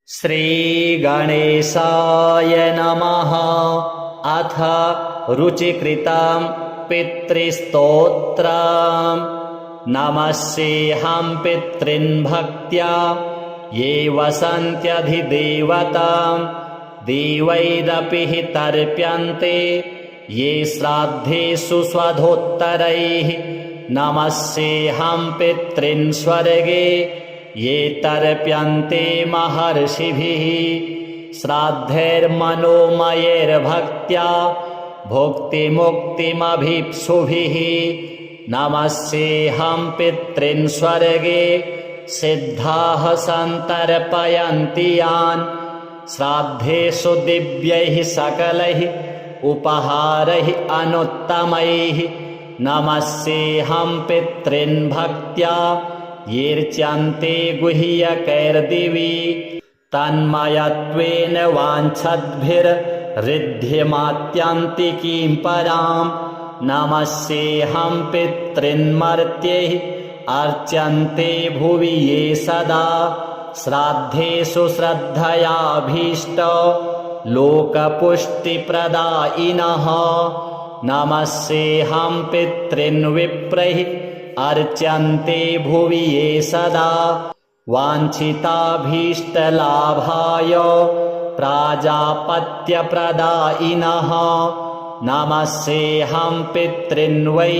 श्रीगणेशाय नमः। अथ रुचिकृतं पितृस्तोत्रम्। नमस्येऽहं पितॄन् भक्त्या ये वसन्त्यधिदेवतां। देवैरपि हि तर्प्यन्ते ये श्राद्धेषु स्वधोत्तरैः। नमस्येऽहं पितॄन् स्वर्गे ये तर्प्यन्ते महर्षिभिः। श्राद्धैर्मनोमयैर्भक्त्या भुक्तिमुक्तिमभीप्सुभिः। नमस्येऽहं पितॄन् स्वर्गे सिद्धाः सन्तर्पयन्ति यान्। श्राद्धेषु दिव्यैः सकलैः उपहारैः अनुत्तमैः। नमस्येऽहं पितॄन् भक्त्या येऽर्च्यन्ते गुह्यकैर्दिवि। तन्मयत्वेन वाञ्छद्भिर्ऋद्धिमात्यन्तिकीं पराम्। नमस्येऽहं पितॄन् मर्त्यैः अर्च्यन्ते भुवि ये सदा। श्राद्धेषु श्रद्धयाभीष्ट लोकपुष्टिप्रदायिनः। नमस्येऽहं पितॄन् विप्रैः अर्च्यन्ते भुवि ये सदा। वाञ्छिताभीष्टलाभाय प्राजापत्यप्रदायिनः। नमस्येऽहं पितॄन् वै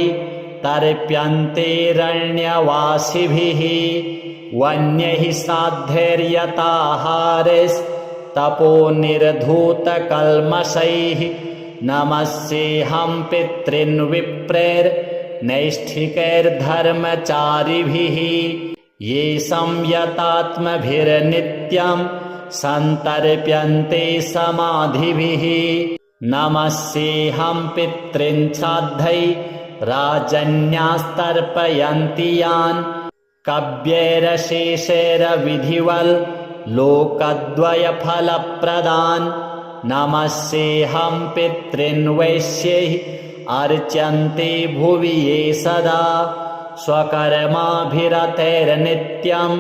तर्प्यन्तेरण्यवासिभिः। वन्यैः श्राद्धैर्यताहारैस्तपोनिर्धूतकल्मषैः। नमस्येऽहं पितॄन् विप्रैर्नैष्ठिकैर्धर्मचारिभिः। ये संयतात्मभिर्नित्यं सन्तर्प्यन्ते समाधिभिः। नमस्येऽहं पितॄन् श्राद्धैर्राजन्यास्तर्पयन्ति यान्। कव्यैरशेषैर्विधिवल् लोकद्वयफलप्रदान्। नमस्येऽहं पितॄन् वैश्यैः अर्च्यन्ते भुवि ये सदा। स्वकर्माभिरतैर्नित्यं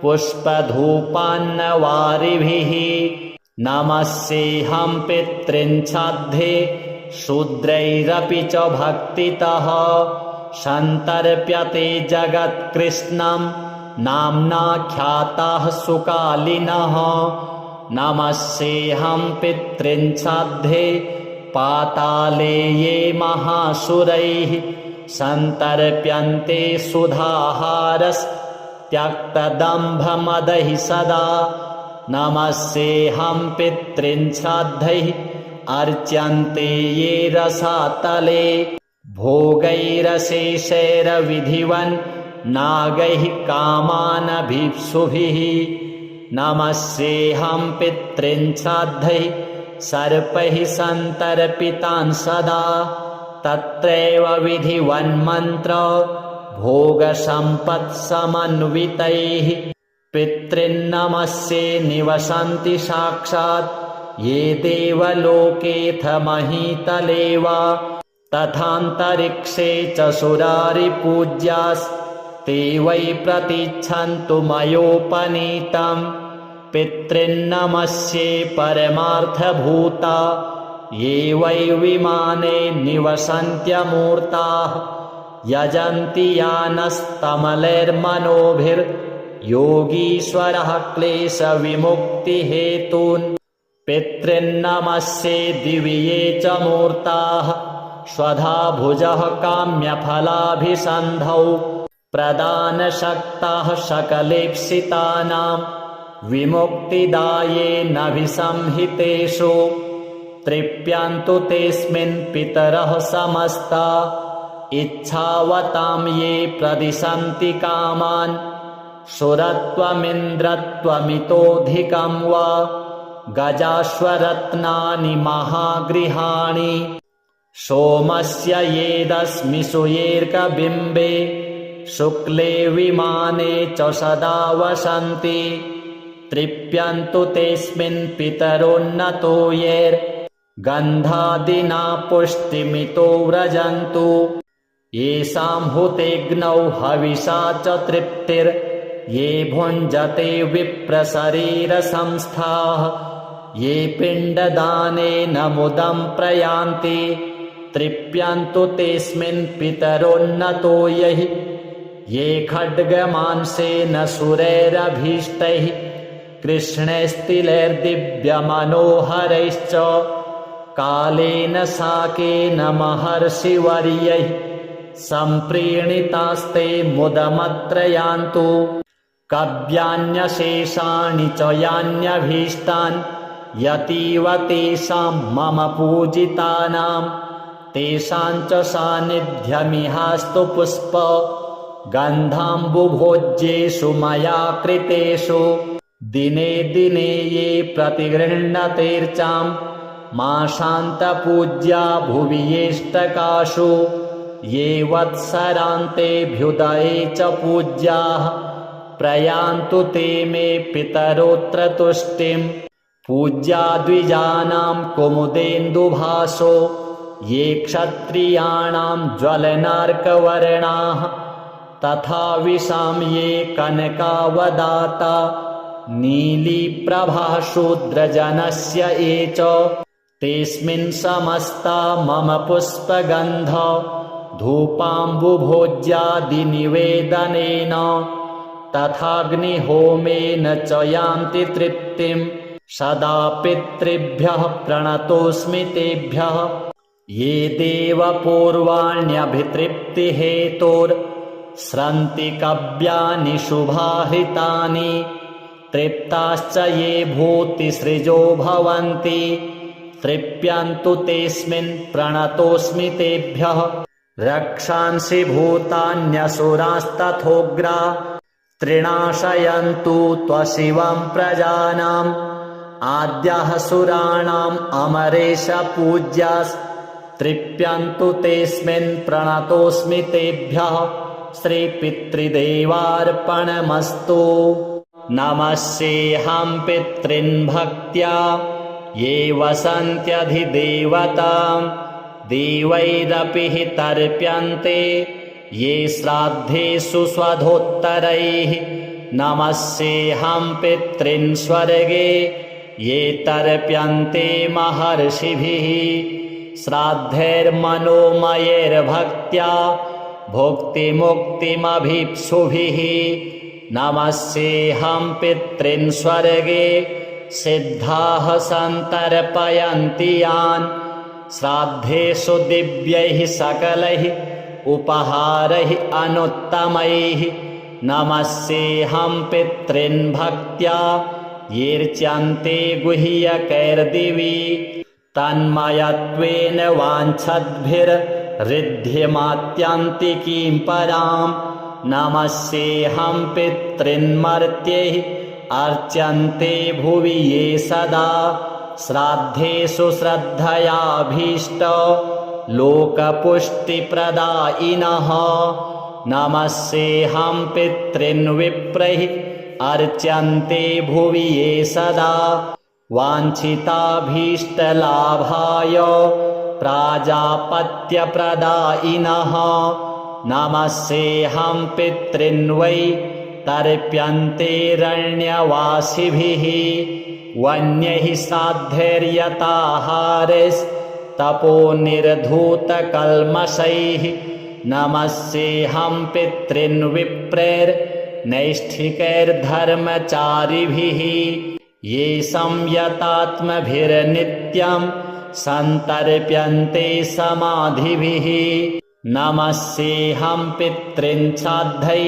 पुष्पधूपान्नवारिभिः। नमस्येऽहं पितॄन् श्राद्धे शूद्रैरपि च भक्तितः। सन्तर्प्यते जगत्कृत्स्नं नाम्नाख्याताः सुकालिनः। नमस्येऽहं पितॄन् श्राद्धे पाताले ये महासुरैः। सन्तर्प्यन्ते सुधाहारस्त्यक्तदम्भमदैः सदा। नमस्येऽहं पितॄन् श्राद्धैः अर्च्यन्ते ये रसातले। भोगैरशेषैर्विधिवन् नागैः कामानभीप्सुभिः। नमस्येऽहं पितॄन् श्राद्धैः सर्पैः सन्तर्पितान् सदा। तत्रैव विधिवन्मन्त्र भोगसम्पत्समन्वितैः। पितॄन् नमस्ये निवसन्ति साक्षात् ये देवलोकेऽथ महीतले वा। तथान्तरिक्षे च सुरारिपूज्यास्ते वै प्रतीच्छन्तु मयोपनीतम्। पितॄन् नमस्ये परमार्थभूता ये वै विमाने निवसन्त्यमूर्ताः। यजन्ति यानस्तमलैर्मनोभिर्योगीश्वरः क्लेशविमुक्तिहेतून्। पितॄन् नमस्ये दिवि ये च मूर्ताः स्वधा भुजः काम्यफलाभिसन्धौ। प्रदानशक्ताः सकलेप्सितानां विमुक्तिदायेनभिसंहितेषु। तृप्यन्तु तेऽस्मिन् पितरः समस्ता इच्छावतां ये प्रदिशन्ति कामान्। सुरत्वमिन्द्रत्वमितोऽधिकं वा गजाश्वरत्नानि महागृहाणि। सोमस्य येदस्मिषु येऽर्कबिम्बे शुक्ले विमाने च सदा वसन्ति। तृप्यन्तु तेऽस्मिन् पितरोन्नतो येर्गन्धादिना पुष्टिमितो व्रजन्तु। येषां हुतेऽग्नौ हविषा च तृप्तिर् ये भुञ्जते विप्रशरीरसंस्थाः ये पिण्डदानेन मुदं प्रयान्ति तृप्यन्तु तेऽस्मिन् पितरोन्नतो यैः ये खड्गमांसेन सुरैरभीष्टैः कृष्णैस्तिलैर्दिव्यमनोहरैश्च कालेन साकेन महर्षिवर्यैः सम्प्रीणितास्ते मुदमत्र यान्तु कव्यान्यशेषाणि च यान्यभीष्टान् यतीव तेषां मम पूजितानां तेषां च सान्निध्यमिहास्तु पुष्प गन्धाम्बुभोज्येषु मया कृतेषु दिने दिने ये प्रतिगृह्णतेर्चां माशान्तपूज्या भुवि येष्टकाशु ये वत्सरान्तेऽभ्युदये च पूज्याः प्रयान्तु ते मे पितरोऽत्र तुष्टिं पूज्या द्विजानां कुमुदेन्दुभासो ये क्षत्रियाणां ज्वलनार्कवर्णाः तथा विशां ये कनकावदाता नीलीप्रभाशूद्रजनस्य ये च तेऽस्मिन् समस्ता मम पुष्पगन्ध धूपाम्बुभोज्यादिनिवेदनेन तथाग्निहोमेन च यान्ति तृप्तिं सदा पितृभ्यः प्रणतोऽस्मि तेभ्यः ये देवपूर्वाण्यभितृप्तिहेतोर्स्रन्ति कव्यानि शुभाहृतानि तृप्ताश्च ये भूतिसृजो भवन्ति तृप्यन्तु तेऽस्मिन् प्रणतोऽस्मि तेभ्यः रक्षांसि भूतान्यसुरास्तथोग्रा त्रिणाशयन्तु त्वशिवं प्रजानाम् आद्यः सुराणाम् अमरेश पूज्यास्तृप्यन्तु तेऽस्मिन् प्रणतोऽस्मि तेभ्यः श्रीपितृदेवार्पणमस्तु नमस्येऽहं पितॄन् भक्त्या ये वसन्त्यधिदेवतां देवैरपि हि तर्प्यन्ते ये श्राद्धेषु स्वधोत्तरैः नमस्येऽहं पितॄन् स्वर्गे ये तर्प्यन्ते महर्षिभिः श्राद्धैर्मनोमयैर्भक्त्या भुक्तिमुक्तिमभीप्सुभिः नमस्येऽहं पितॄन् स्वर्गे सिद्धाः सन्तर्पयन्ति यान् श्राद्धेषु दिव्यैः सकलैः उपहारैः अनुत्तमैः नमस्येऽहं पितॄन् भक्त्या येऽर्च्यन्ते गुह्यकैर्दिवि तन्मयत्वेन वाञ्छद्भिर्ऋद्धिमात्यन्तिकीं परां नमस्येऽहं पितॄन् मर्त्यैः अर्च्यन्ते भुवि ये सदा श्राद्धेषु श्रद्धयाभीष्ट लोकपुष्टिप्रदायिनः नमस्येऽहं पितॄन् विप्रैः अर्च्यन्ते भुवि ये सदा वाञ्छिताभीष्टलाभाय प्राजापत्यप्रदायिनः नमस्येऽहं पितॄन् वै तर्प्यन्तेरण्यवासिभिः वन्यैः श्राद्धैर्यताहारैस्तपोनिर्धूतकल्मषैः नमस्येऽहं पितॄन् विप्रैर्नैष्ठिकैर्धर्मचारिभिः ये संयतात्मभिर्नित्यं सन्तर्प्यन्ते समाधिभिः नमस्येऽहं पितॄन् श्राद्धैः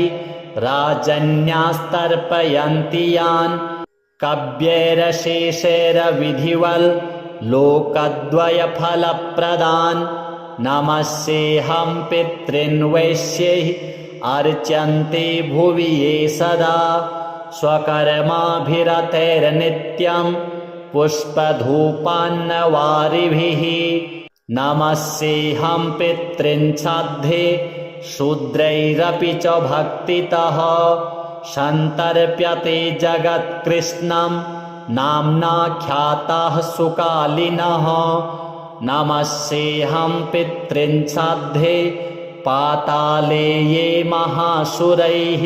राजन्यास्तर्पयन्ति यान् कव्यैरशेषैरविधिवल् लोकद्वयफलप्रदान् नमस्येऽहं पितॄन् वैश्यैः अर्च्यन्ते भुवि ये सदा स्वकर्माभिरतैर्नित्यं पुष्पधूपान्नवारिभिः नमस्येऽहं पितॄन् श्राद्धे शूद्रैरपि च भक्तितः सन्तर्प्यते जगत्कृष्णं नाम्नाख्याताः सुकालिनः नमस्येऽहं पितॄन् श्राद्धे पाताले ये महासुरैः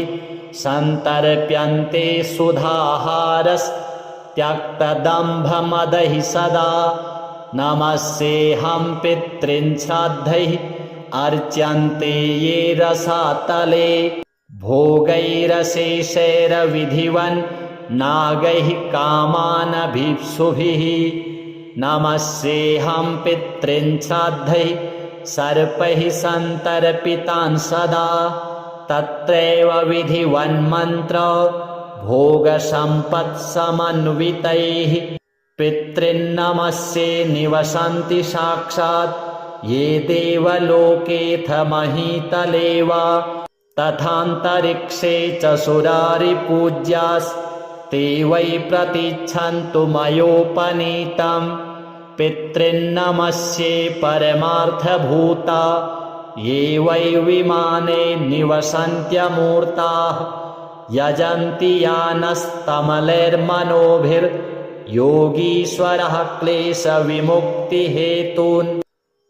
सन्तर्प्यन्ते सुधाहारस्त्यक्तदम्भमदैः सदा। नमस्येऽहं पितॄन् श्राद्धैः अर्च्यन्ते ये रसातले। भोगैरशेषैर्विधिवन् नागैः कामानभीप्सुभिः। नमस्येऽहं पितॄन् श्राद्धैः सर्पैः सन्तर्पितान् सदा। तत्रैव विधिवन्मन्त्र भोगसम्पत्समन्वितैः। पितॄन्नमस्ये निवसन्ति साक्षात् ये देवलोकेऽथ महीतले वा। तथान्तरिक्षे च सुरारिपूज्यास्ते वै प्रतीच्छन्तु मयोपनीतम्। पितॄन्नमस्ये परमार्थभूता ये वै विमाने निवसन्त्यमूर्ताः। यजन्ति यानस्तमलैर्मनोभिर्योगीश्वरः क्लेशविमुक्तिहेतून्।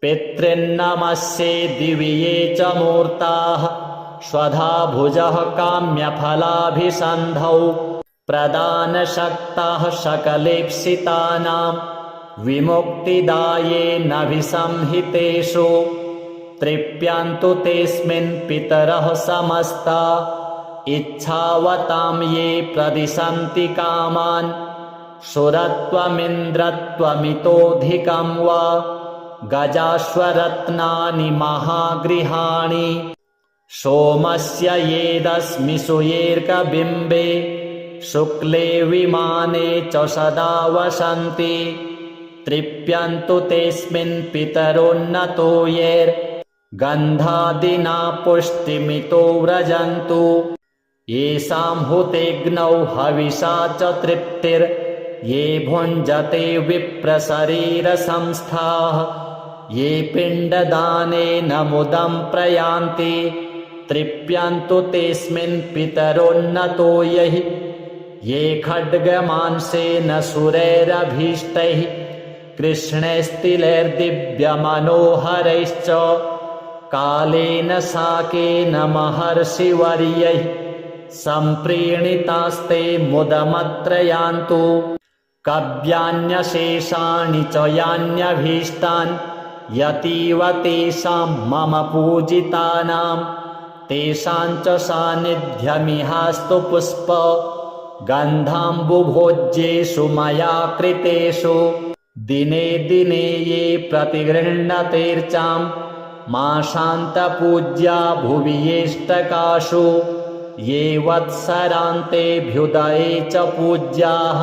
पितॄन्नमस्ये दिवि ये च मूर्ताः स्वधा भुजः काम्यफलाभिसन्धौ। प्रदानशक्ताः सकलेप्सितानां विमुक्तिदाये नभिसंहितेषु। तृप्यन्तु तेऽस्मिन् पितरः समस्ता इच्छावतां ये प्रदिशन्ति कामान्। सुरत्वमिन्द्रत्वमितोऽधिकं वा गजाश्वरत्नानि महागृहाणि। सोमस्य येदस्मिषु येऽर्कबिम्बे शुक्ले विमाने च सदा वसन्ति। तृप्यन्तु तेऽस्मिन् पितरोन्नतो यैर्गन्धादिना पुष्टिमितो व्रजन्तु। येषां हुतेऽग्नौ हविषा च तृप्तिर्ये भुञ्जते विप्रशरीरसंस्थाः। ये पिण्डदानेन मुदं प्रयान्ति तृप्यन्तु तेऽस्मिन् पितरोन्नतो यैः। ये खड्गमांसेन सुरैरभीष्टैः कृष्णैस्तिलैर्दिव्यमनोहरैश्च कालेन साकेन महर्षिवर्यैः सम्प्रीणितास्ते मुदमत्र यान्तु। कव्यान्यशेषाणि च यान्यभीष्टान् यतीव तेषां मम पूजितानां। तेषां च सान्निध्यमिहास्तु पुष्प गन्धाम्बुभोज्येषु मया कृतेषु। दिने दिने ये प्रतिगृह्णतेऽर्चां मासान्तपूज्या भुवि येष्टकासु। ये वत्सरान्तेऽभ्युदये च पूज्याः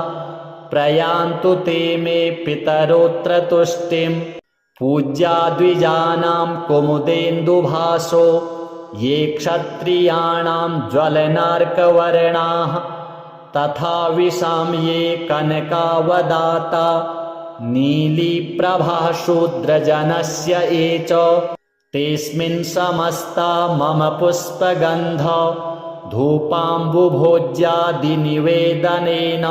प्रयान्तु ते मे पितरोऽत्र तुष्टिम्। पूज्या द्विजानां कुमुदेन्दुभासो ये क्षत्रियाणां ज्वलनार्कवर्णाः। तथा विशां ये कनकावदाता नीलीप्रभा शूद्रजनस्य ये च। तेऽस्मिन् समस्ता मम पुष्पगन्ध धूपाम्बुभोज्यादिनिवेदनेन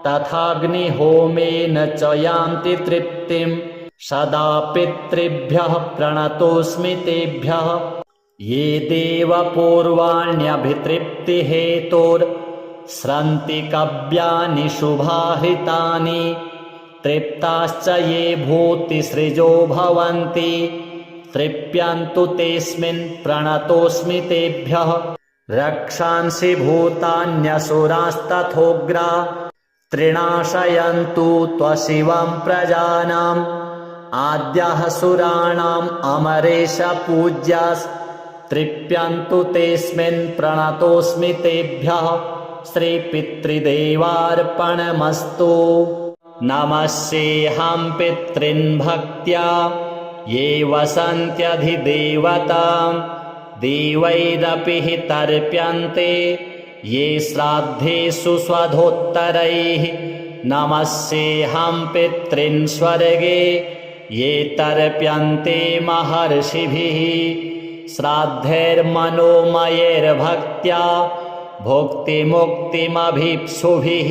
तथाग्निहोमेन च यान्ति तृप्तिम्। सदा पितृभ्यः प्रणतोऽस्मि तेभ्यः ये देवपूर्वाण्यभितृप्तिहेतोर्स्रन्ति कव्यानि शुभाहृतानि। तृप्ताश्च ये भूतिसृजो भवन्ति तृप्यन्तु तेऽस्मिन् प्रणतोऽस्मि तेभ्यः। रक्षांसि भूतान्यसुरास्तथोग्रा त्रिणाशयन्तु त्वशिवं प्रजानाम्। आद्यः सुराणाम् अमरेश पूज्यास्तृप्यन्तु तेऽस्मिन् प्रणतोऽस्मि तेभ्यः। श्रीपितृदेवार्पणमस्तु। नमस्येऽहं पितॄन् भक्त्या ये वसन्त्यधिदेवतां। देवैरपि हि तर्प्यन्ते ये श्राद्धेषु स्वधोत्तरैः। नमस्येऽहं पितॄन् स्वर्गे ये तर्प्यन्ते महर्षिभिः। श्राद्धैर्मनोमयैर्भक्त्या भुक्तिमुक्तिमभीप्सुभिः।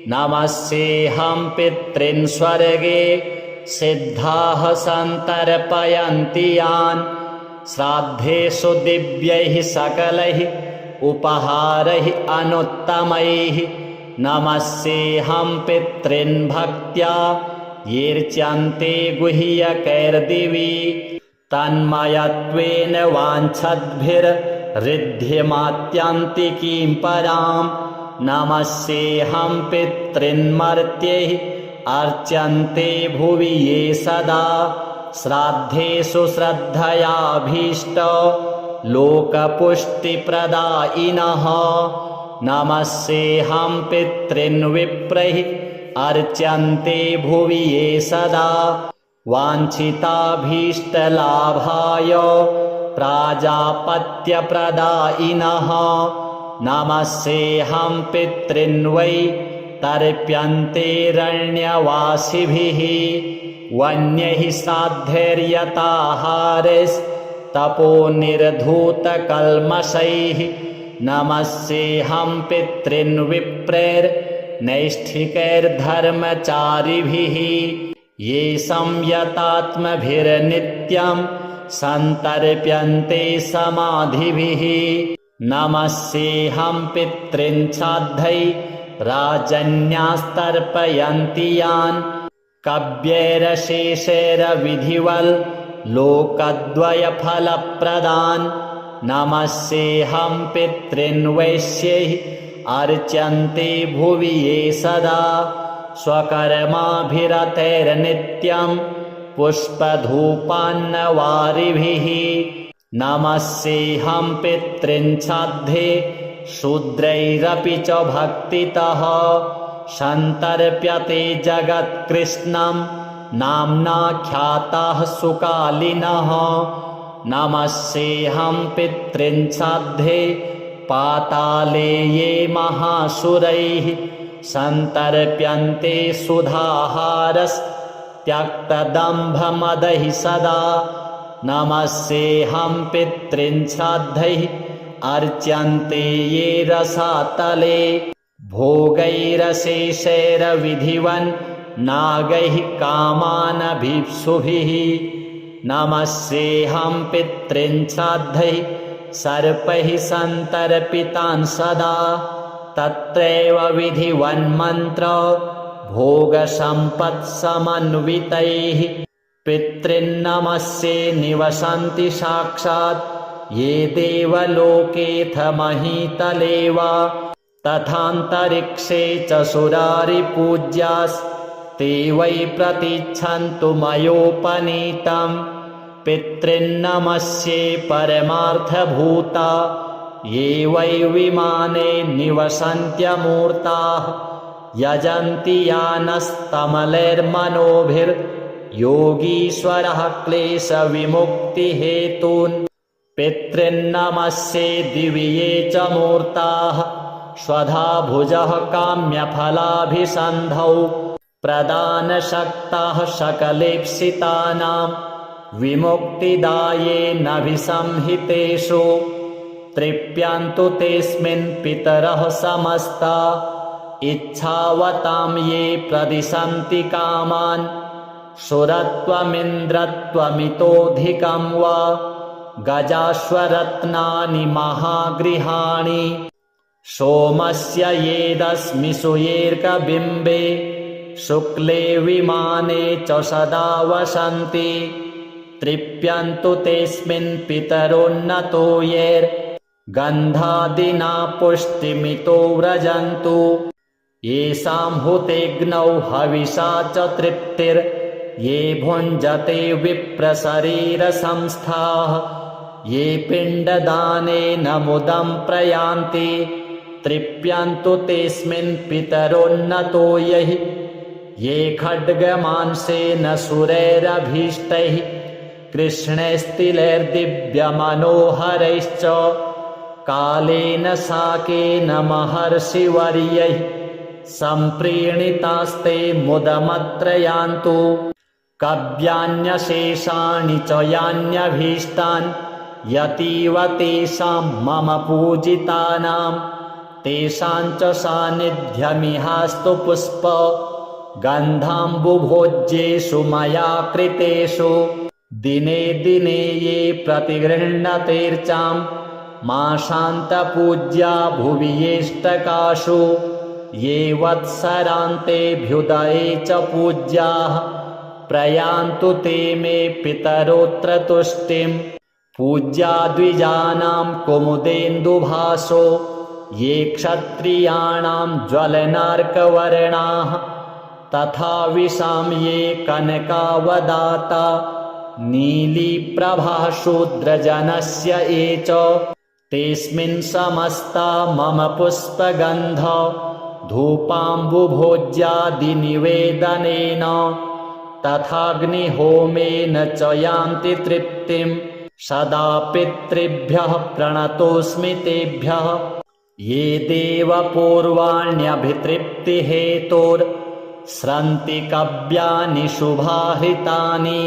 नमस्येऽहं पितॄन् स्वर्गे सिद्धाः सन्तर्पयन्ति यान्। श्राद्धेषु दिव्यैः सकलैः उपहारैः अनुत्तमैः नमस्येऽहं पितॄन् भक्त्या येऽर्च्यन्ते गुह्यकैर्दिवि तन्मयत्वेन वाञ्छद्भिर्ऋद्धिमात्यन्तिकीं परां नमस्येऽहं पितॄन्मर्त्यैः अर्च्यन्ते भुवि ये सदा श्राद्धेषु श्रद्धयाभीष्ट लोकपुष्टिप्रदायिनः नमस्येऽहं पितॄन् विप्रैः अर्च्यन्ते भुवि ये सदा वाञ्छिताभीष्टलाभाय प्राजापत्यप्रदायिनः नमस्येऽहं पितॄन् वै तर्प्यन्तेरण्यवासिभिः वन्यैः श्राद्धैर्यताहारैस्तपोनिर्धूतकल्मषैः नमस्येऽहं पितॄन् विप्रैर्नैष्ठिकैर्धर्मचारिभिः ये संयतात्मभिर्नित्यं सन्तर्प्यन्ते समाधिभिः नमस्येऽहं पितॄन् श्राद्धैः राजन्यास्तर्पयन्ति यान् कव्यैरशेषैर्विधिवल् लोकद्वयफलप्रदान् नमस्येऽहं पितॄन् वैश्यैः अर्च्यन्ते भुवि ये सदा स्वकर्माभिरतैर्नित्यं पुष्पधूपान्नवारिभिः नमस्येऽहं पितॄन् श्राद्धे शूद्रैरपि च भक्तितः सन्तर्प्यते जगत्कृष्णं नाम्नाख्याताः सुकालिनः नमस्येऽहं पितॄन् श्राद्धे पाताले ये महासुरैः सन्तर्प्यन्ते सुधाहारस्त्यक्तदम्भमदैः सदा नमस्येऽहं पितॄन् श्राद्धैः अर्च्यन्ते ये रसातले भोगैरशेषैर्विधिवन् नागैः कामानभीप्सुभिः नमस्येऽहं पितॄन् श्राद्धैः सर्पैः सन्तर्पितान् सदा तत्रैव विधिवन्मन्त्र भोगसम्पत्समन्वितैः पितॄन्नमस्ये निवसन्ति साक्षात् ये देवलोकेऽथ महीतले वा तथान्तरिक्षे च सुरारिपूज्यास्ते वै प्रतीच्छन्तु मयोपनीतं पितॄन्नमस्ये परमार्थभूता ये वै विमाने निवसन्त्यमूर्ताः यजन्ति यानस्तमलैर्मनोभिर्योगीश्वरः क्लेशविमुक्तिहेतून् पितॄन्नमस्ये दिवि ये च मूर्ताः स्वधा भुजः काम्यफलाभिसन्धौ प्रदानशक्ताः सकलेप्सितानां विमुक्तिदायेनभिसंहितेषु तृप्यन्तु तेऽस्मिन् पितरः समस्ता इच्छावतां ये प्रदिशन्ति कामान् सुरत्वमिन्द्रत्वमितोऽधिकं वा गजाश्वरत्नानि महागृहाणि सोमस्य येदस्मिषु येऽर्कबिम्बे शुक्ले विमाने च सदा वसन्ति तृप्यन्तु तेऽस्मिन् पितरोन्नतो येर्गन्धादिना पुष्टिमितो व्रजन्तु येषां हुतेऽग्नौ हविषा च तृप्तिर्ये भुञ्जते विप्रशरीरसंस्थाः ये पिण्डदानेन मुदं प्रयान्ति तृप्यन्तु तेऽस्मिन् पितरोन्नतो यैः ये खड्गमांसेन सुरैरभीष्टैः कृष्णैस्तिलैर्दिव्यमनोहरैश्च कालेन साकेन महर्षिवर्यैः सम्प्रीणितास्ते मुदमत्र यान्तु कव्यान्यशेषाणि च यान्यभीष्टान् यतीव तेषां मम पूजितानां तेषां च सान्निध्यमिहास्तु पुष्प गन्धाम्बुभोज्येषु मया कृतेषु दिने दिने ये प्रतिगृह्णतेऽर्चां माशान्तपूज्या भुवि येष्टकाशु ये वत्सरान्तेऽभ्युदये च पूज्याः प्रयान्तु ते मे पितरोऽत्र तुष्टिं पूज्या द्विजानां कुमुदेन्दुभासो ये क्षत्रियाणां ज्वलनार्कवर्णाः तथा विशां ये कनकावदाता नीलीप्रभाशूद्रजनस्य ये च तेऽस्मिन् समस्ता मम पुष्पगन्ध धूपाम्बुभोज्यादिनिवेदनेन तथाग्निहोमेन च यान्ति तृप्तिं सदा पितृभ्यः प्रणतोऽस्मि तेभ्यः ये देवपूर्वाण्यभितृप्तिहेतोर्स्रन्ति कव्यानि शुभाहृतानि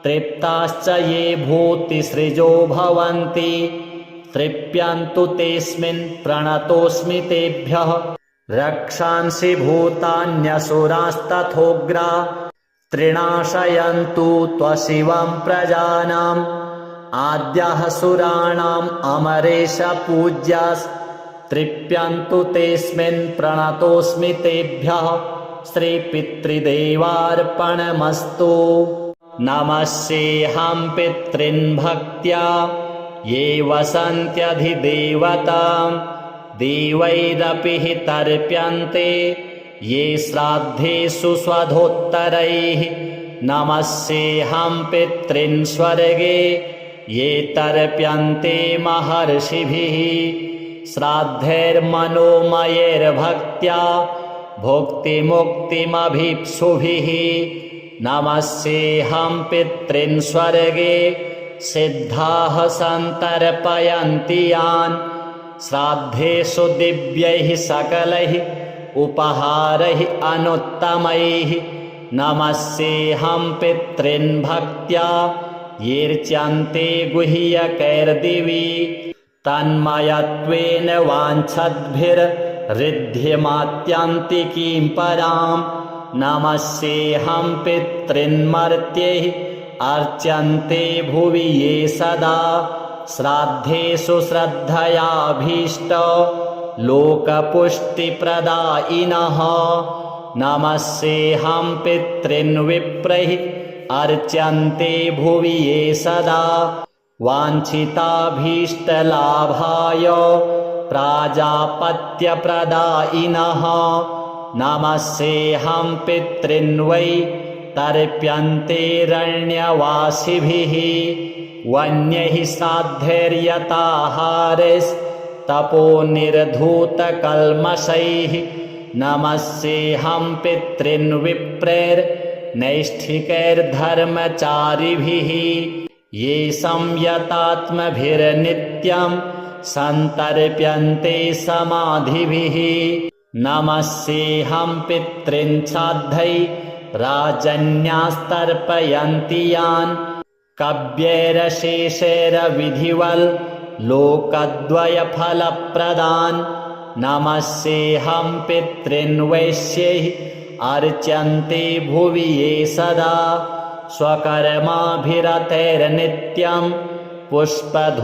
तृप्ताश्च ये भूतिसृजो भवन्ति तृप्यन्तु तेऽस्मिन् प्रणतोऽस्मि तेभ्यः रक्षांसि भूतान्यसुरास्तथोग्रा त्रिणाशयन्तु त्वशिवं प्रजानाम् आद्यः सुराणाम् अमरेश पूज्यास्तृप्यन्तु तेऽस्मिन् प्रणतोऽस्मि तेभ्यः श्रीपितृदेवार्पणमस्तु। नमस्येऽहं पितॄन् भक्त्या ये वसन्त्यधिदेवतां देवैरपि हि तर्प्यन्ते ये श्राद्धेषु स्वधोत्तरैः नमस्येऽहं पितॄन् स्वर्गे ये तर्प्यन्ते महर्षिभिः श्राद्धैर्मनोमयैर्भक्त्या भुक्तिमुक्तिमभीप्सुभिः नमस्येऽहं पितॄन् स्वर्गे सिद्धाः सन्तर्पयन्ति यान् श्राद्धेषु दिव्यैः सकलैः उपहारैः अनुत्तमैः नमस्येऽहं पितॄन् भक्त्या येऽर्च्यन्ते गुह्यकैर्दिवि तन्मयत्वेन वाञ्छद्भिर्ऋद्ध्यमात्यन्तिकीं परां नमस्येऽहं पितॄन् मर्त्यैः अर्च्यन्ते भुवि ये सदा श्राद्धेषु श्रद्धयाभीष्ट लोकपुष्टिप्रदायिनः नमस्येऽहं पितॄन् विप्रैः अर्च्यन्ते भुवि ये सदा वाञ्छिताभीष्टलाभाय प्राजापत्यप्रदायिनः नमस्येऽहं पितॄन् वै तर्प्यन्तेरण्यवासिभिः वन्यैः साध्यैर्यताहारैस्तपोनिर्धूतकल्मषैः नमस्येऽहं पितॄन् विप्रैर्नैष्ठिकैर्धर्मचारिभिः ये संयतात्मभिर्नित्यं सन्तर्प्यन्ते समाधिभिः नमस्येऽहं पितॄन् श्राद्धैः राजन्यास्तर्पयन्ति यान् कव्यैरशेषैर्विधिवल् लोकद्वयफलप्रदान् नमस्येऽहं पितॄन् वैश्यैः अर्च्यन्ते भुवि ये सदा स्वकर्माभिरतैर्नित्यं पुष्पधूपान्नवारिभिः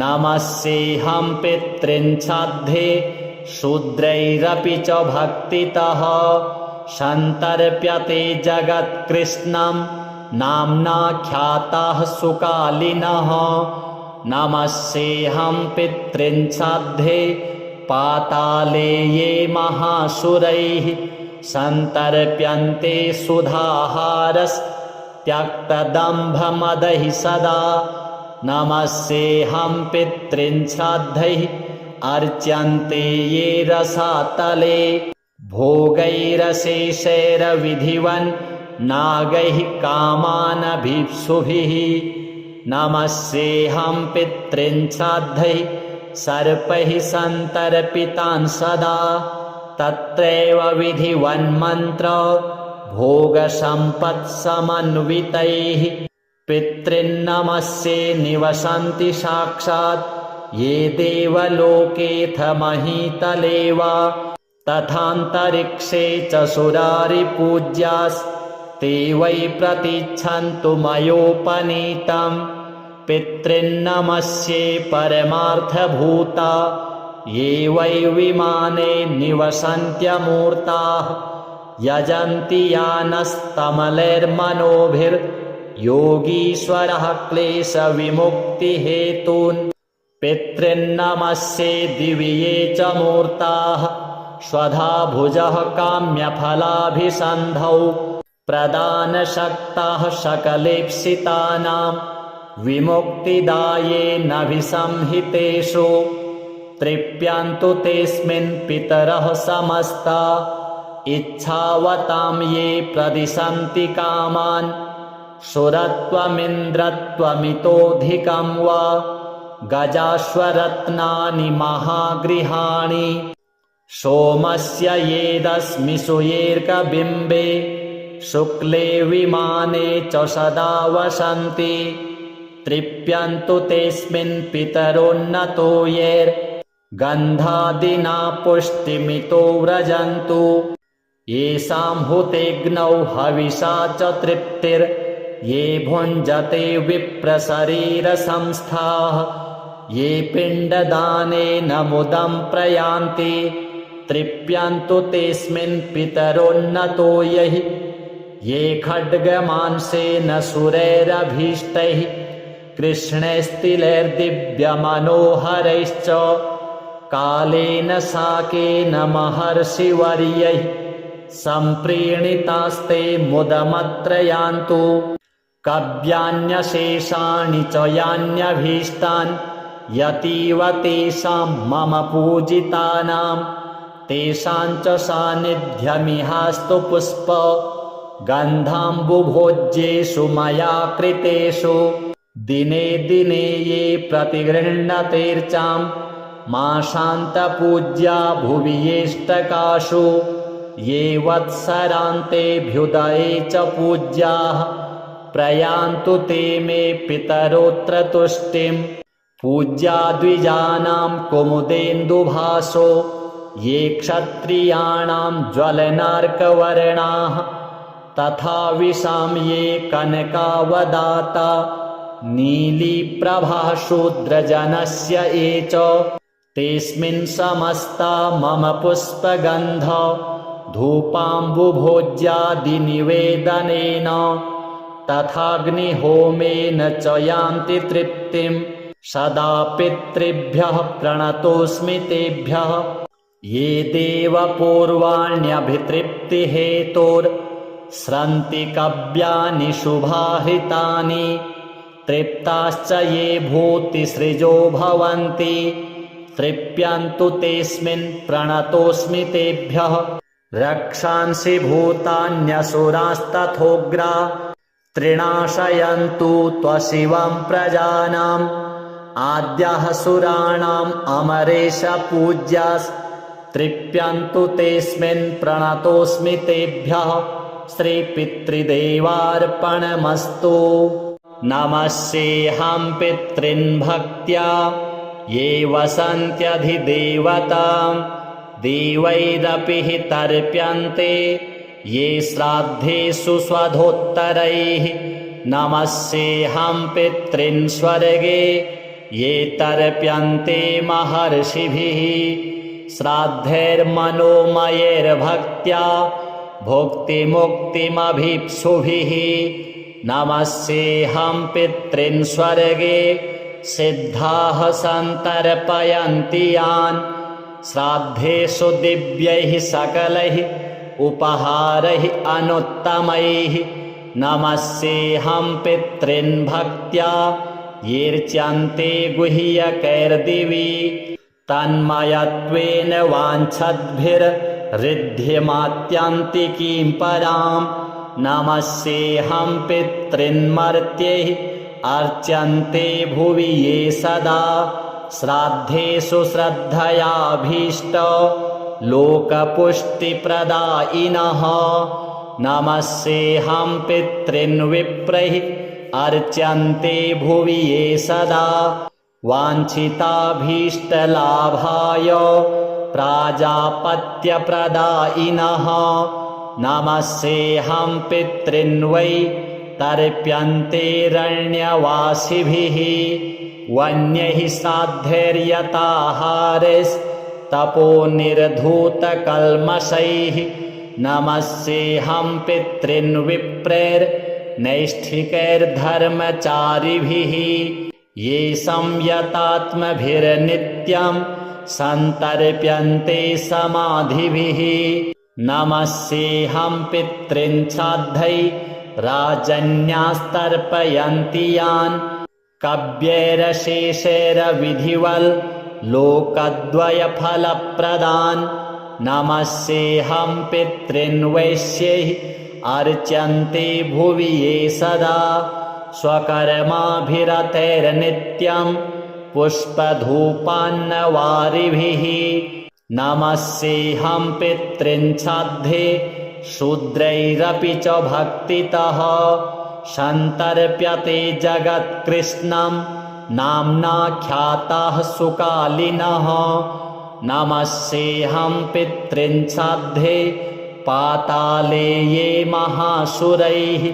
नमस्येऽहं पितॄन् श्राद्धे शूद्रैरपि च भक्तितः सन्तर्प्यते जगत्कृष्णं नाम्नाख्याताः सुकालिनः नमस्येऽहं पितॄन् श्राद्धे पाताले ये महासुरैः सन्तर्प्यन्ते सुधाहारस्त्यक्तदम्भमदैः सदा नमस्येऽहं पितॄन् श्राद्धैः अर्च्यन्ते ये रसातले भोगैरशेषैर्विधिवन् नागैः कामानभीप्सुभिः नमस्येऽहं पितॄन् श्राद्धैः सर्पैः सन्तर्पितान् सदा तत्रैव विधिवन्मन्त्र भोगसम्पत्समन्वितैः पितॄन्नमस्ये निवसन्ति साक्षात् ये देवलोकेऽथ महीतले वा तथान्तरिक्षे च सुरारिपूज्यास्ते वै प्रतीच्छन्तु मयोपनीतं पितॄन्नमस्ये परमार्थभूता ये वै विमाने निवसन्त्यमूर्ताः यजन्ति यानस्तमलैर्मनोभिर्योगीश्वरः क्लेशविमुक्तिहेतून् पितॄन्नमस्ये दिवि ये च मूर्ताः स्वधा भुजः काम्यफलाभिसन्धौ प्रदानशक्ताः सकलेप्सितानां विमुक्तिदायेनाभिसंहितेषु तृप्यन्तु तेऽस्मिन् पितरः समस्ता इच्छावतां ये प्रदिशन्ति कामान् सुरत्वमिन्द्रत्वमितोऽधिकं वा गजाश्वरत्नानि महागृहाणि सोमस्य येदस्मिषु येर्कबिम्बे शुक्ले विमाने च सदा वसन्ति तृप्यन्तु तेऽस्मिन् पितरोन्नतो यैर्गन्धादिना पुष्टिमितो व्रजन्तु येषां हुतेऽग्नौ हविषा च तृप्तिर्ये भुञ्जते विप्रशरीरसंस्थाः ये पिण्डदानेन मुदं प्रयान्ति तृप्यन्तु तेऽस्मिन् पितरोन्नतो यैः ये खड्गमांसेन सुरैरभीष्टैः कृष्णैस्तिलैर्दिव्यमनोहरैश्च कालेन साकेन महर्षिवर्यैः सम्प्रीणितास्ते मुदमत्र यान्तु कव्यान्यशेषाणि च यान्यभीष्टान् यतीव तेषां मम पूजितानां तेषां च सान्निध्यमिहास्तु पुष्प गन्धाम्बुभोज्येषु मया कृतेषु दिने दिने ये प्रतिगृह्णतेर्चां माशान्तपूज्या भुवि येष्टकाशु ये वत्सरान्तेऽभ्युदये च पूज्याः प्रयान्तु ते मे पितरोऽत्र तुष्टिं पूज्या द्विजानां कुमुदेन्दुभासो ये क्षत्रियाणां ज्वलनार्कवर्णाः तथा विशां ये कनकावदाता नीलीप्रभा शूद्रजनस्य ये च तेऽस्मिन् समस्ता मम पुष्पगन्ध धूपाम्बुभोज्यादिनिवेदनेन तथाग्निहोमेन च यान्ति तृप्तिं सदा पितृभ्यः प्रणतोऽस्मि तेभ्यः ये देवपूर्वाण्यभितृप्तिहेतोर्स्रन्ति कव्यानि शुभाहितानि तृप्ताश्च ये भूतिसृजो भवन्ति तृप्यन्तु तेऽस्मिन् प्रणतोऽस्मि तेभ्यः रक्षांसि भूतान्यसुरास्तथोग्रा त्रिणाशयन्तु त्वशिवं प्रजानाम् आद्याः सुराणाम् अमरेश पूज्यास्तृप्यन्तु तेऽस्मिन् प्रणतोऽस्मि तेभ्यः श्रीपितृदेवार्पणमस्तु नमस्येऽहं पितॄन् भक्त्या ये वसन्त्यधिदेवतां देवैरपि हि तर्प्यन्ते ये श्राद्धेषु स्वधोत्तरैः नमस्येऽहं पितॄन् स्वर्गे ये तर्प्यन्ते महर्षिभिः श्राद्धैर्मनोमयैर्भक्त्या भुक्तिमुक्तिमभीप्सुभिः नमस्येऽहं पितॄन् स्वर्गे सिद्धाः सन्तर्पयन्ति यान् श्राद्धेषु दिव्यैः सकलैः उपहारैः अनुत्तमैः नमस्येऽहं पितॄन् भक्त्या येऽर्च्यन्ते गुह्यकैर्दिवि तन्मयत्वेन वाञ्छद्भिर्ऋद्धिमात्यन्तिकीं परां नमस्येऽहं पितॄन् मर्त्यैः अर्च्यन्ते भुवि ये सदा श्राद्धेषु श्रद्धयाभीष्ट लोकपुष्टिप्रदायिनः नमस्येऽहं पितॄन् विप्रैः अर्च्यन्ते भुवि ये सदा वाञ्छिताभीष्टलाभाय प्राजापत्यप्रदायिनः नमस्येऽहं पितॄन् वै तर्प्यन्तेरण्यवासिभिः वन्यैः श्राद्धैर्यताहारैस्तपोनिर्धूतकल्मषैः नमस्येऽहं पितॄन् विप्रैर्नैष्ठिकैर्धर्मचारिभिः ये संयतात्मभिर्नित्यं सन्तर्प्यन्ते समाधिभिः नमस्येऽहं पितॄन् श्राद्धैः राजन्यास्तर्पयन्ति यान् कव्यैरशेषैर्विधिवल् लोकद्वयफलप्रदान् नमस्येऽहं पितॄन् वैश्यैः अर्च्यन्ते भुवि ये सदा स्वकर्माभिरतैर्नित्यं पुष्पधूपान्नवारिभिः नमस्येऽहं पितॄन् श्राद्धे शूद्रैरपि च भक्तितः सन्तर्प्यते जगत्कृष्णं नाम्नाख्याताः सुकालिनः नमस्येऽहं पितॄन् श्राद्धे पाताले ये महासुरैः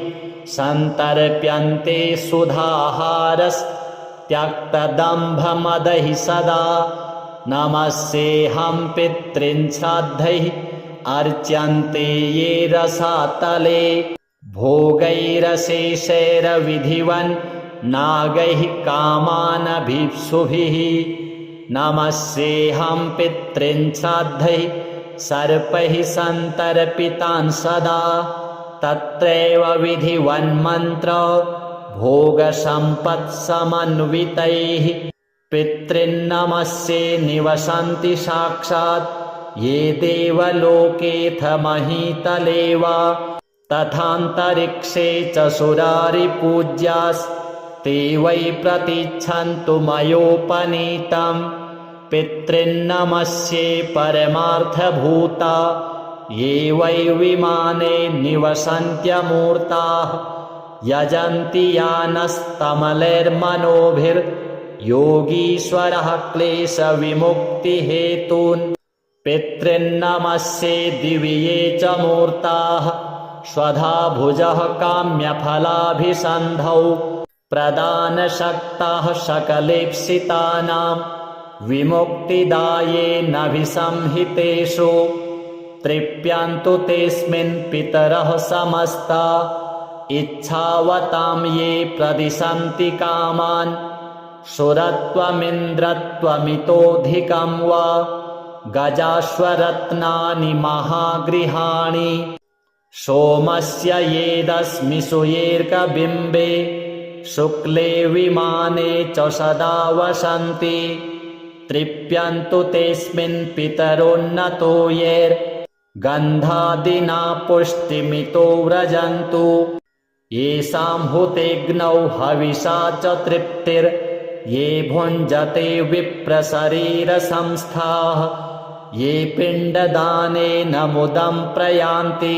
सन्तर्प्यन्ते सुधाहारस्त्यक्तदम्भमदैः सदा नमस्येऽहं पितॄन् श्राद्धैः अर्च्यन्ते ये रसातले भोगैरशेषैर्विधिवन् नागैः कामानभीप्सुभिः नमस्येऽहं पितॄन् श्राद्धैः सर्पैः सन्तर्पितान् सदा तत्रैव विधिवन्मन्त्र भोगसम्पत्समन्वितैः पितॄन्नमस्ये निवसन्ति साक्षात् ये देवलोकेऽथ महीतले वा तथान्तरिक्षे च सुरारिपूज्यास्ते वै प्रतीच्छन्तु मयोपनीतम् पितॄन्नमस्ये परमार्थभूता ये वै विमाने निवसन्त्यमूर्ताः यजन्ति यानस्तमलैर्मनोभिर्योगीश्वरः क्लेशविमुक्तिहेतून् पितॄन्नमस्ये दिवि ये च मूर्ताः स्वधा भुजः काम्यफलाभिसन्धौ प्रदानशक्ताः सकलेप्सितानां विमुक्तिदायेनभिसंहितेषु तृप्यन्तु तेऽस्मिन् पितरः समस्ता इच्छावतां ये प्रदिशन्ति कामान् सुरत्वमिन्द्रत्वमितोऽधिकं वा गजाश्वरत्नानि महागृहाणि सोमस्य येदस्मिषु येऽर्कबिम्बे शुक्ले विमाने च सदा वसन्ति तृप्यन्तु तेऽस्मिन् पितरोन्नतो येर्गन्धादिना पुष्टिमितो व्रजन्तु येषां हुतेऽग्नौ हविषा च तृप्तिर्ये भुञ्जते विप्रशरीरसंस्थाः ये पिण्डदानेन मुदं प्रयान्ति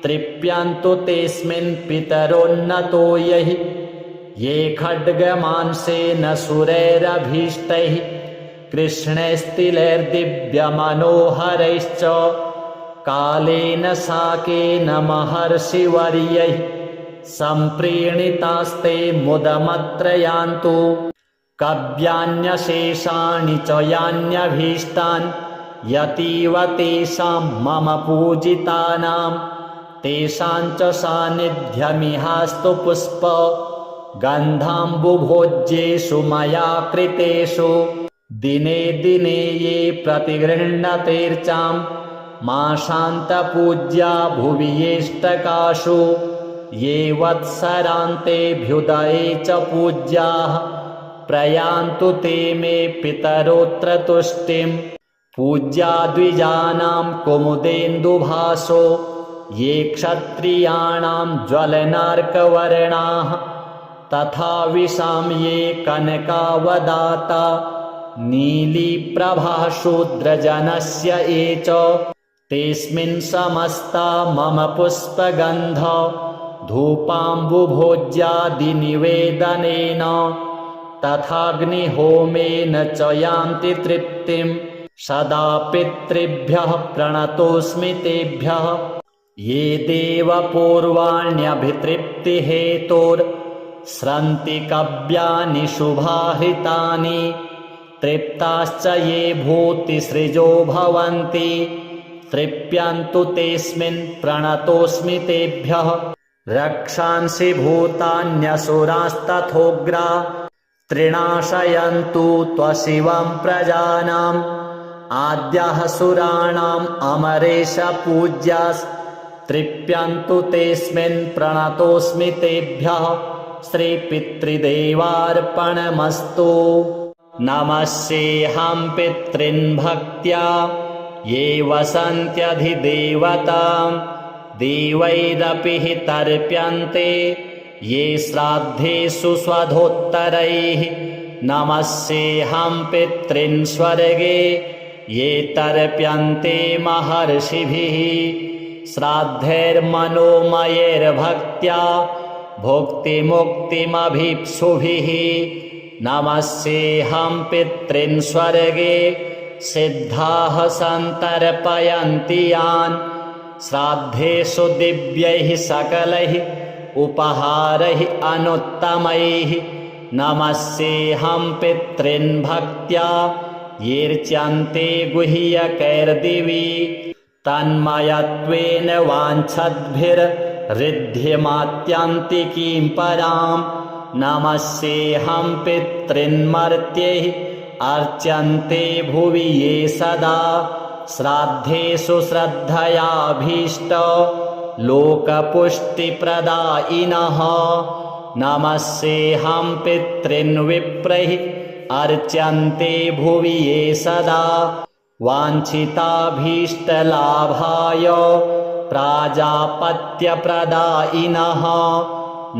तृप्यन्तु तेऽस्मिन् पितरोन्नतो यैः ये खड्गमांसेन सुरैरभीष्टैः कृष्णैस्तिलैर्दिव्यमनोहरैश्च कालेन साकेन महर्षिवर्यैः सम्प्रीणितास्ते मुदमत्र यान्तु कव्यान्यशेषाणि च यान्यभीष्टान् यतीव तेषां मम पूजितानां तेषां च सान्निध्यमिहास्तु पुष्प गन्धाम्बुभोज्येषु मया कृतेषु दिने दिने ये प्रतिगृह्णतेऽर्चां मासान्तपूज्या भुवि येष्टकासु ये वत्सरान्तेऽभ्युदये च पूज्याः प्रयान्तु ते मे पितरोऽत्र तुष्टिं पूज्या द्विजानां कुमुदेन्दुभासो ये क्षत्रियाणां ज्वलनार्कवर्णाः तथा विशां ये कनकावदाता नीलीप्रभा शूद्रजनस्य ये च तेऽस्मिन् समस्ता मम पुष्पगन्ध धूपाम्बुभोज्यादिनिवेदनेन तथाग्निहोमेन च यान्ति तृप्तिं सदा पितृभ्यः प्रणतोऽस्मि तेभ्यः ये देवपूर्वाण्यभितृप्तिहेतोर्स्रन्ति कव्यानि शुभाहृतानि तृप्ताश्च ये भूतिसृजो भवन्ति तृप्यन्तु तेऽस्मिन् प्रणतोऽस्मि तेभ्यः रक्षांसि भूतान्यसुरास्तथोग्रा त्रिणाशयन्तु त्वशिवं प्रजानाम् आद्यः सुराणाम् अमरेश पूज्यास्तृप्यन्तु तेऽस्मिन् प्रणतोऽस्मि तेभ्यः श्रीपितृदेवार्पणमस्तु। नमस्येऽहं पितॄन् भक्त्या ये वसन्त्यधिदेवतां देवैरपि हि तर्प्यन्ते ये श्राद्धेषु स्वधोत्तरैः नमस्येऽहं पितॄन् स्वर्गे ये तर्प्यन्ते महर्षिभिः श्राद्धैर्मनोमयैर्भक्त्या भुक्तिमुक्तिमभीप्सुभिः नमस्येऽहं पितॄन् स्वर्गे सिद्धाः सन्तर्पयन्ति यान् श्राद्धेषु दिव्यैः सकलैः उपहारैः अनुत्तमैः नमस्येऽहं पितॄन् भक्त्या येऽर्च्यन्ते गुह्यकैर्दिवि तन्मयत्वेन वाञ्छद्भिर्ऋद्धिमात्यन्तिकीं पराम् नमस्येऽहं पितॄन् मर्त्यैः अर्च्यन्ते भुवि ये सदा श्राद्धेषु श्रद्धयाभीष्ट लोकपुष्टिप्रदायिनः नमस्येऽहं पितॄन् विप्रैः अर्च्यन्ते भुवि ये सदा वाञ्छिताभीष्टलाभाय प्राजापत्यप्रदायिनः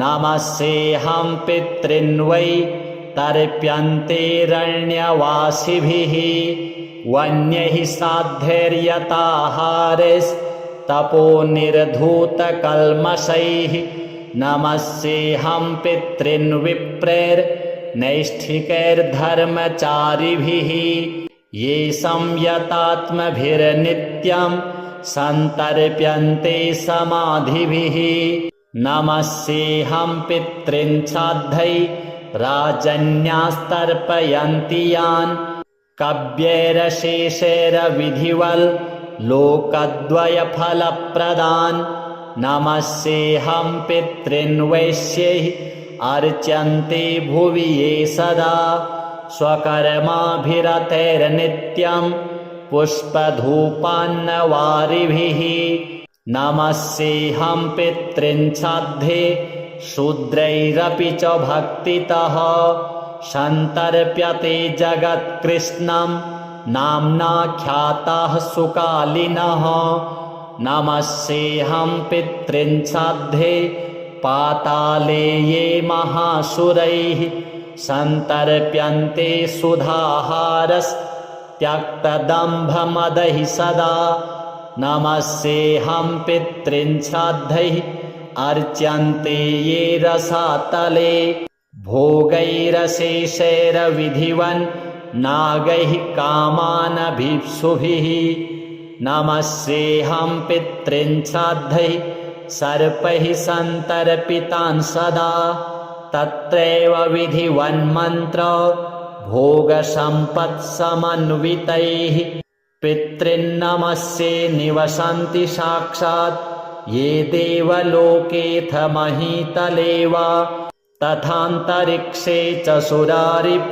नमस्येऽहं पितॄन् वै तर्प्यन्तेरण्यवासिभिः वन्यैः श्राद्धैर्यताहारैस्तपोनिर्धूतकल्मषैः नमस्येऽहं पितॄन् विप्रैर्नैष्ठिकैर्धर्मचारिभिः ये संयतात्मभिर्नित्यं सन्तर्प्यन्ते समाधिभिः नमस्येऽहं पितॄन् श्राद्धैः राजन्यास्तर्पयन्ति यान् कव्यैरशेषैर्विधिवल् लोकद्वयफलप्रदान् नमस्येऽहं पितॄन् वैश्यैः अर्च्यन्ते भुवि ये सदा स्वकर्माभिरतैर्नित्यं पुष्पधूपान्नवारिभिः नमस्येऽहं पितॄन् श्राद्धे शूद्रैरपि च भक्तितः सन्तर्प्यते जगत्कृष्णं नाम्नाख्याताः सुकालिनः नमस्येऽहं पितॄन् श्राद्धे पाताले ये महासुरैः सन्तर्प्यन्ते सुधाहारस्त्यक्तदम्भमदैः सदा नमस्येऽहं पितॄन् श्राद्धैः अर्च्यन्ते ये रसातले भोगैरशेषैर्विधिवन् नागैः कामानभीप्सुभिः नमस्येऽहं पितॄन् श्राद्धैः सर्पैः सन्तर्पितान् सदा तत्रैव विधिवन्मन्त्र भोगसम्पत्समन्वितैः पितॄन्नमस्ये निवसन्ति साक्षात् ये देवलोकेऽथ महीतले वा तथान्तरिक्षे च सुरारिपूज्यास्ते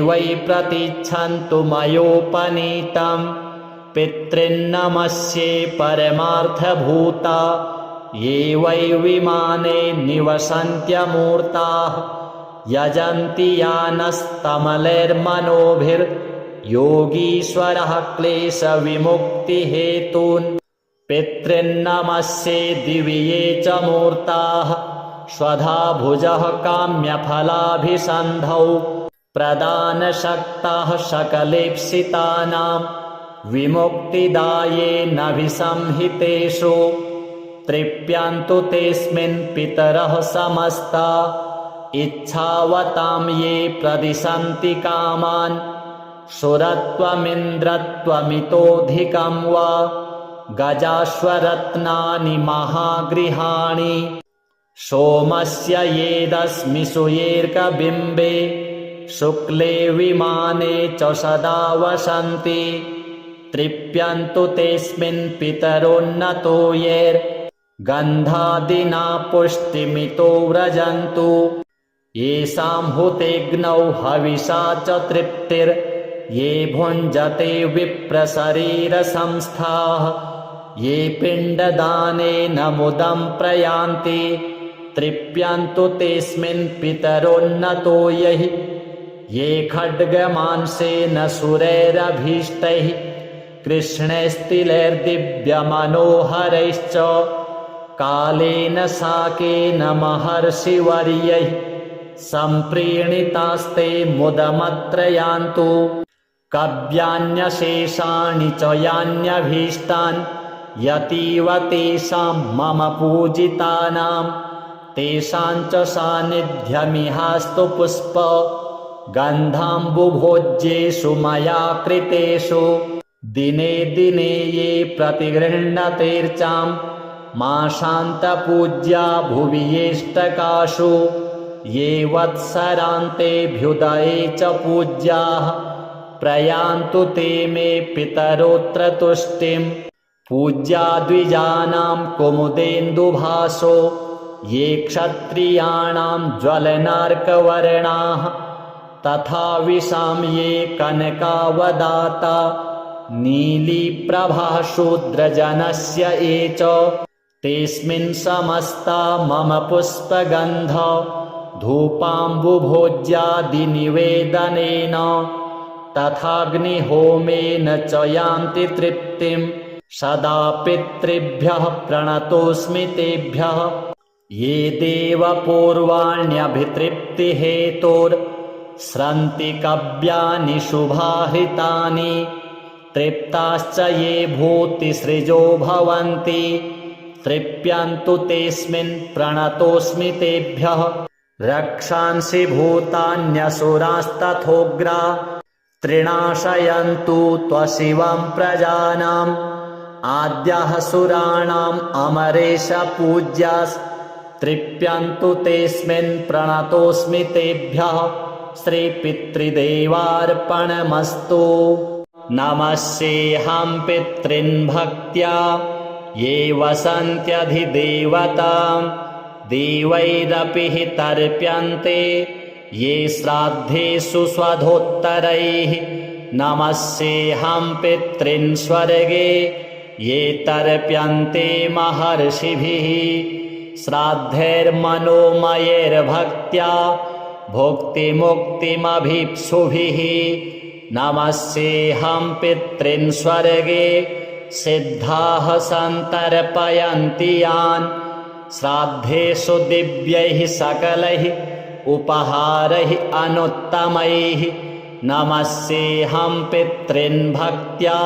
वै प्रतीच्छन्तु मयोपनीतम् पितॄन्नमस्ये परमार्थभूता ये वै विमाने निवसन्त्यमूर्ताः यजन्ति यानस्तमलैर्मनोभिर्योगीश्वरः क्लेशविमुक्तिहेतून् पितॄन्नमस्ये दिवि ये च मूर्ताः स्वधा भुजः काम्यफलाभिसन्धौ प्रदानशक्ताः सकलेप्सितानां विमुक्तिदायेनभिसंहितेषु तृप्यन्तु तेऽस्मिन् पितरः समस्ता इच्छावतां ये प्रदिशन्ति कामान् सुरत्वमिन्द्रत्वमितोऽधिकं वा गजाश्वरत्नानि महागृहाणि सोमस्य येदस्मि सुयेर्कबिम्बे शुक्ले विमाने च सदा वसन्ति तृप्यन्तु तेऽस्मिन् पितरोन्नतो येर्गन्धादिना पुष्टिमितो व्रजन्तु येषां हुतेऽग्नौ हविषा च तृप्तिर्ये भुञ्जते विप्रशरीरसंस्थाः ये पिण्डदानेन मुदं प्रयान्ति तृप्यन्तु तेऽस्मिन् पितरोन्नतो यैः ये खड्गमांसेन सुरैरभीष्टैः कृष्णैस्तिलैर्दिव्यमनोहरैश्च कालेन साकेन महर्षिवर्यैः सम्प्रीणितास्ते मुदमत्र यान्तु कव्यान्यशेषाणि च यान्यभीष्टान् यतीव तेषां मम पूजितानां तेषां च सान्निध्यमिहास्तु पुष्प गन्धाम्बुभोज्येषु मया कृतेषु दिने दिने ये प्रतिगृह्णतेर्चां माशान्तपूज्या भुवि येष्टकासु ये वत्सरान्तेऽभ्युदये च पूज्याः प्रयान्तु ते मे पितरोऽत्र तुष्टिं पूज्या द्विजानां कुमुदेन्दुभासो ये क्षत्रियाणां ज्वलनार्कवर्णाः तथा विशां ये कनकावदाता नीलीप्रभाशूद्रजनस्य ये च तेऽस्मिन् समस्ता मम पुष्पगन्ध धूपाम्बुभोज्यादिनिवेदनेन तथाग्निहोमेन च यान्ति तृप्तिं सदा पितृभ्यः प्रणतोऽस्मि तेभ्यः ये देवपूर्वाण्यभितृप्तिहेतोर्स्रन्ति कव्यानि शुभाहृतानि तृप्ताश्च ये भूतिसृजो भवन्ति तृप्यन्तु तेऽस्मिन् प्रणतोऽस्मि तेभ्यः रक्षांसि भूतान्यसुरास्तथोग्रा त्रिणाशयन्तु त्वशिवं प्रजानाम् आद्यः सुराणाम् अमरेश पूज्यास्तृप्यन्तु तेऽस्मिन् प्रणतोऽस्मि तेभ्यः श्रीपितृदेवार्पणमस्तु नमस्येऽहं पितॄन् भक्त्या ये वसन्त्यधिदेवतां देवैरपि हि तर्प्यन्ते ये श्राद्धेषु स्वधोत्तरैः नमस्येऽहं पितॄन् स्वर्गे ये तर्प्यन्ते महर्षिभिः श्राद्धैर्मनोमयैर्भक्त्या भुक्तिमुक्तिमभीप्सुभिः नमस्येऽहं पितॄन् स्वर्गे सिद्धाः सन्तर्पयन्ति यान् श्राद्धेषु दिव्यैः सकलैः उपहारैः अनुत्तमैः नमस्येऽहं पितॄन् भक्त्या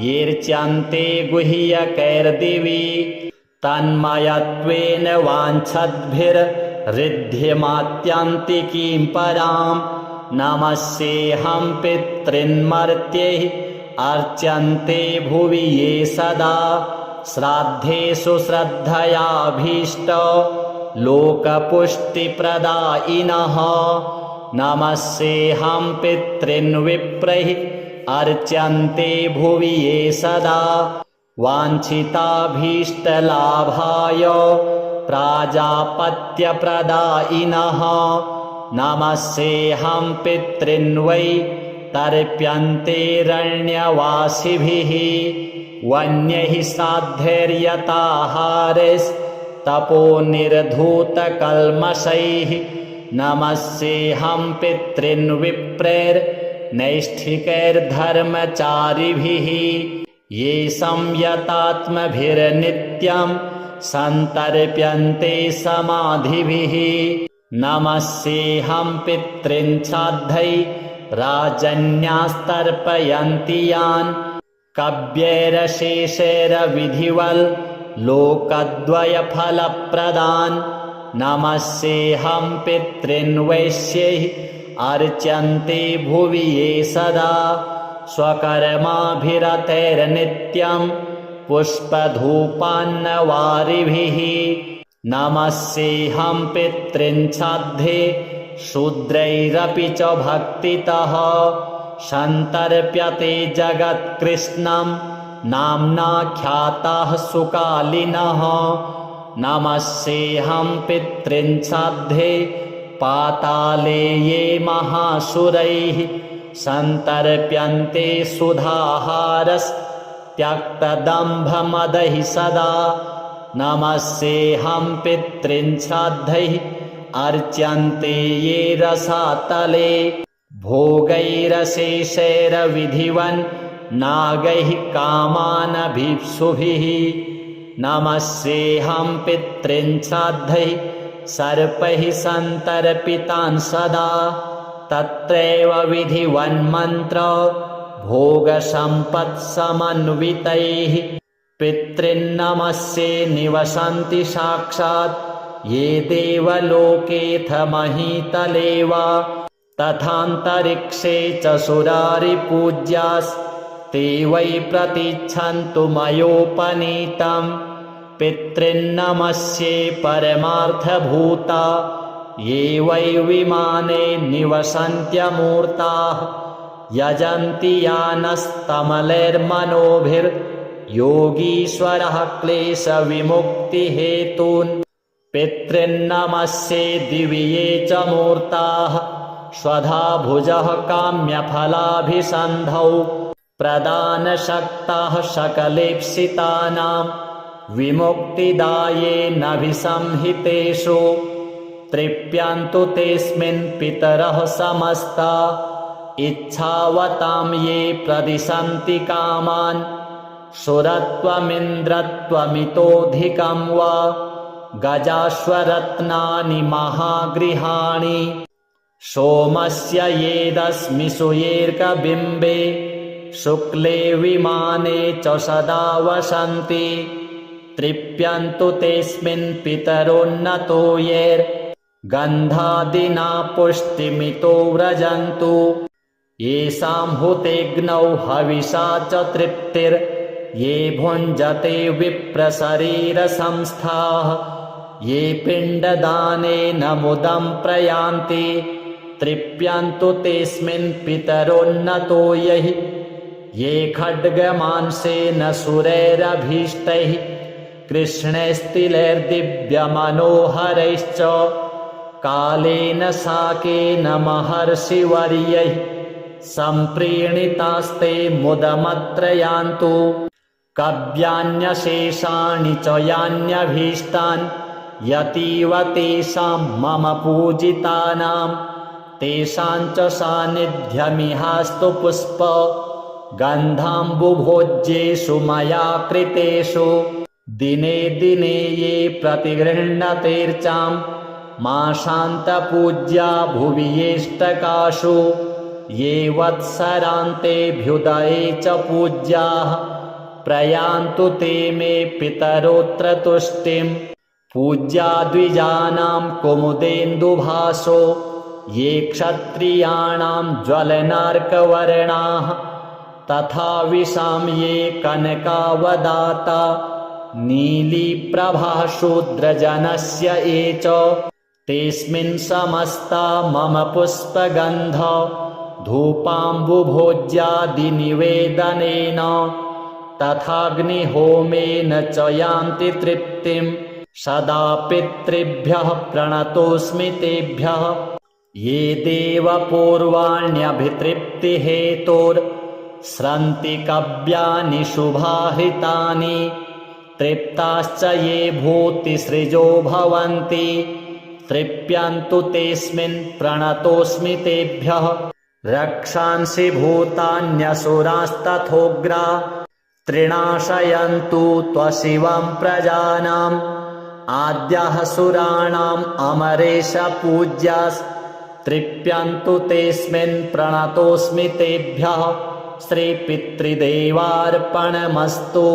येऽर्च्यन्ते गुह्यकैर्दिवि तन्मयत्वेन वाञ्छद्भिर्ऋद्धिमात्यन्तिकीं परां नमस्येऽहं पितॄन् मर्त्यैः अर्च्यन्ते भुवि ये सदा श्राद्धेषु श्रद्धयाभीष्ट लोकपुष्टिप्रदायिनः नमस्येऽहं पितॄन् विप्रैः अर्च्यन्ते भुवि ये सदा वाञ्छिताभीष्टलाभाय प्राजापत्यप्रदायिनः नमस्येऽहं पितॄन् वै तर्प्यन्तेरण्यवासिभिः वन्यैः श्राद्धैर्यताहारैस्तपोनिर्धूतकल्मषैः नमस्येऽहं पितॄन् विप्रैर्नैष्ठिकैर्धर्मचारिभिः ये संयतात्मभिर्नित्यं सन्तर्प्यन्ते समाधिभिः नमस्येऽहं पितॄन् श्राद्धैः राजन्यास्तर्पयन्ति यान् कव्यैरशेषैर्विधिवल् लोकद्वयफलप्रदान् नमस्येऽहं पितॄन् वैश्यैः अर्च्यन्ते भुवि ये सदा स्वकर्माभिरतैर्नित्यं पुष्पधूपान्नवारिभिः नमस्येऽहं पितॄंश्राद्धे शूद्रैरपि च भक्तितः सन्तर्प्यते जगत्कृष्णं नाम्ना ख्याताः सुकालिनः नमस्येऽहं पितॄंश्राद्धे पाताले ये महासुरैः सन्तर्प्यन्ते सुधाहारस्त्यक्तदम्भमदैः सदा नमस्येऽहं पितॄंश्राद्धैः अर्च्यन्ते ये रसातले भोगैरशेषैरविधिवन् नागैः कामानभीप्सुभिः नमस्येऽहं पितॄंश्राद्धैः सर्पैः सन्तर्पितान् सदा तत्रैव विधिवन्मन्त्र भोगसम्पत्समन्वितैः पितॄन्नमस्ये निवसन्ति साक्षात् ये देवलोकेऽथ महीतले वा तथान्तरिक्षे च सुरारिपूज्यास्ते वै प्रतीच्छन्तु मयोपनीतम् पितॄन्नमस्ये परमार्थभूता ये वै विमाने निवसन्त्यमूर्ताः यजन्ति यानस्तमलैर्मनोभिर्योगीश्वरः क्लेशविमुक्तिहेतून् पितॄन्नमस्ये दिवि ये च मूर्ताः स्वधा भुजः काम्यफलाभिसन्धौ प्रदानशक्ताः सकलेप्सितानां विमुक्तिदायेनभिसंहितेषु तृप्यन्तु तेऽस्मिन् पितरः समस्ता इच्छावतां ये प्रदिशन्ति कामान् सुरत्वमिन्द्रत्वमितोऽधिकं वा गजाश्वरत्नानि महागृहाणि सोमस्य येदस्मिषु येऽर्कबिम्बे शुक्ले विमाने च सदा वसन्ति तृप्यन्तु तेऽस्मिन् पितरोन्नतो येर्गन्धादिना पुष्टिमितो व्रजन्तु येषां हुतेऽग्नौ हविषा च तृप्तिर्ये भुञ्जते विप्रशरीरसंस्थाः ये पिण्डदानेन मुदं प्रयान्ति तृप्यन्तु तेऽस्मिन् पितरोन्नतो यैः ये खड्गमांसेन सुरैरभीष्टैः कृष्णैस्तिलैर्दिव्यमनोहरैश्च कालेन साकेन महर्षिवर्यैः सम्प्रीणितास्ते मुदमत्र यान्तु कव्यान्यशेषाणि च यान्यभीष्टान् यतीव तेषां मम पूजितानां तेषां च सान्निध्यमिहास्तु पुष्प गन्धाम्बुभोज्येषु मया कृतेषु दिने दिने ये प्रतिगृह्णतेऽर्चां मासान्तपूज्या भुवि येष्टकासु ये वत्सरान्तेऽभ्युदये च पूज्याः प्रयान्तु ते मे पितरोऽत्र तुष्टिं पूज्या द्विजानां कुमुदेन्दुभासो ये क्षत्रियाणां ज्वलनार्कवर्णाः तथा विशां ये कनकावदाता नीलीप्रभाशूद्रजनस्य ये च तेऽस्मिन् समस्ता मम पुष्पगन्ध धूपाम्बुभोज्यादिनिवेदनेन तथाग्निहोमेन च यान्ति तृप्तिं सदा पितृभ्यः प्रणतोऽस्मि तेभ्यः ये देवपूर्वाण्यभितृप्तिहेतोर्स्रन्ति कव्यानि शुभाहृतानि तृप्ताश्च ये भूतिसृजो भवन्ति तृप्यन्तु तेऽस्मिन् प्रणतोऽस्मि तेभ्यः रक्षांसि भूतान्यसुरास्तथोग्रा त्रिणाशयन्तु त्वशिवं प्रजानाम् आद्यः सुराणाम् अमरेश पूज्यास्तृप्यन्तु तेऽस्मिन् प्रणतोऽस्मि तेभ्यः श्रीपितृदेवार्पणमस्तु।